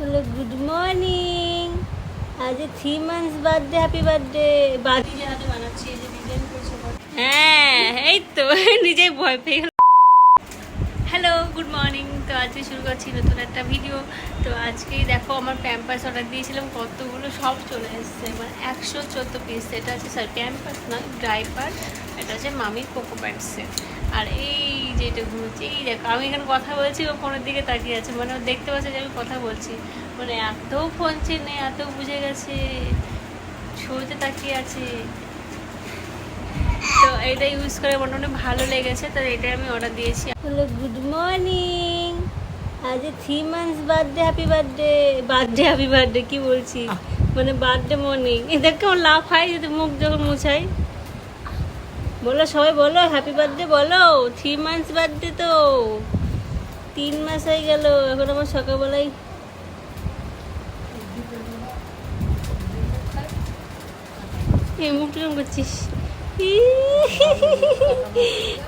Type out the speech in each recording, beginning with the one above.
Hello, good morning. আজ 3 months birthday, happy birthday. বাড়ি যে হাতে বানাচ্ছি, এই যে ডিজাইন করেছে। হ্যাঁ, এই তো নিজেই ভয় পেয়ে গেল। Hello, good morning. তো আজকে শুরু করছি নতুন একটা ভিডিও। তো আজকেই দেখো আমার প্যাম্পার্স অর্ডার দিয়েছিলাম, কতগুলো সব চলে এসছে। মানে 114 পিস। এটা আছে স্যার প্যাম্পার্স না, ডাইপার। এটা হচ্ছে মামির কোকো প্যান্টসের। আর এই যেটা ঘুরছে, এই দেখো আমি এখানে কথা বলছি, ও ফোনের দিকে তাকিয়ে আছে। মানে ও দেখতে পাচ্ছে যে আমি কথা বলছি। মানে এত ফোন চেনে, এত বুঝে গেছে, ছবিতে তাকিয়ে আছে। তো এটা ইউজ করে মোটামুটি ভালো লেগেছে, তো এটাই আমি অর্ডার দিয়েছি। Hello, good morning. আজ 3 months birthday, happy birthday. Birthday happy birthday কি বলছি, মানে বার্থডে মর্নিং। এটা কেমন লাভ হয় যদি মুখ যখন মুছাই। বলো সবাই, বলো হ্যাপি বার্থডে বলো। 3 মান্থস বার্থডে, তো 3 মাস হয়ে গেল। এখন আমার সকালবেলায় এই মুখ কেমন করছিস,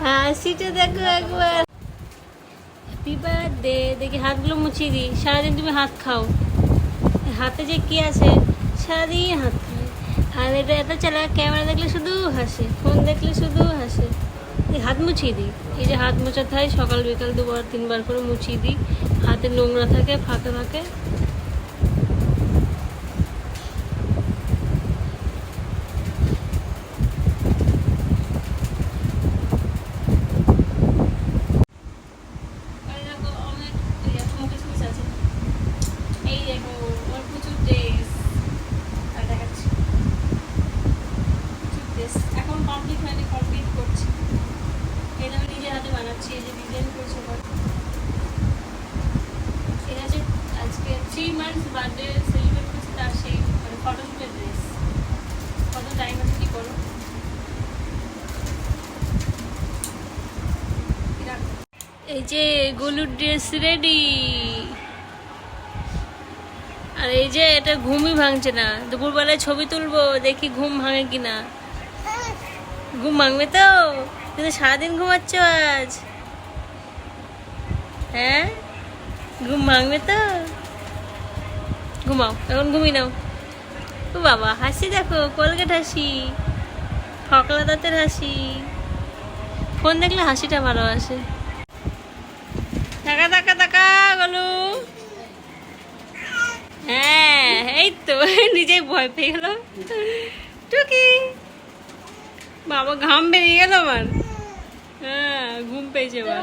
হাসিটা দেখো একবার। Happy birthday. দেখি হাতগুলো মুছিয়ে দিই। সারাদিন তুমি হাত খাও, হাতে যে কি আছে সারাদিন হাত খায়। আর এটা এত চালা, ক্যামেরা দেখলে শুধু হাসে, ফোন দেখলে শুধু হাসে। হাত মুছিয়ে দিই। এই যে হাত মোছাতে হয় সকাল বিকাল 2-3 বার করে মুছিয়ে দিই। হাতে নোংরা থাকে ফাঁকে ফাঁকে। এই দেখো আমার প্রচুর ড্রেস আর দেখাচ্ছি, প্রচুর ড্রেস। এখন কমপ্লিট হয়নি, কমপ্লিট করছি। এটা আমি নিজের হাতে বানাচ্ছি, এই যে ডিজাইন করছে। ঠিক আছে, আজকে 3 মান্থস বার্থডে সেলিব্রেট করছি, তার সেই মানে ফটোশুটের ড্রেস। কত টাইম আছে কি করো। এই যে গোলুর ড্রেস রেডি। আর এই যে এটা ঘুমই ভাঙছে না। দুপুরবেলায় ছবি তুলবো, দেখি ঘুম ভাঙে কিনা। ঘুম ভাঙবে তো? কিন্তু সারাদিন ঘুমাচ্ছ আজ। হ্যাঁ, ঘুম ভাঙবে তো? ঘুমাও, এখন ঘুমিয়ে নাও। ও বাবা, হাসি দেখো, কোলগেট হাসি, ফকলা দাঁতের হাসি। ফোন দেখলে হাসিটা ভালো আসে। টাকা টাকা টাকা গলু। হ্যাঁ, এই তো নিজেই ভয় পেয়ে গেল। টুকি বাবা, ঘাম বেরিয়ে গেল আমার। হ্যাঁ, ঘুম পেয়েছে এবার।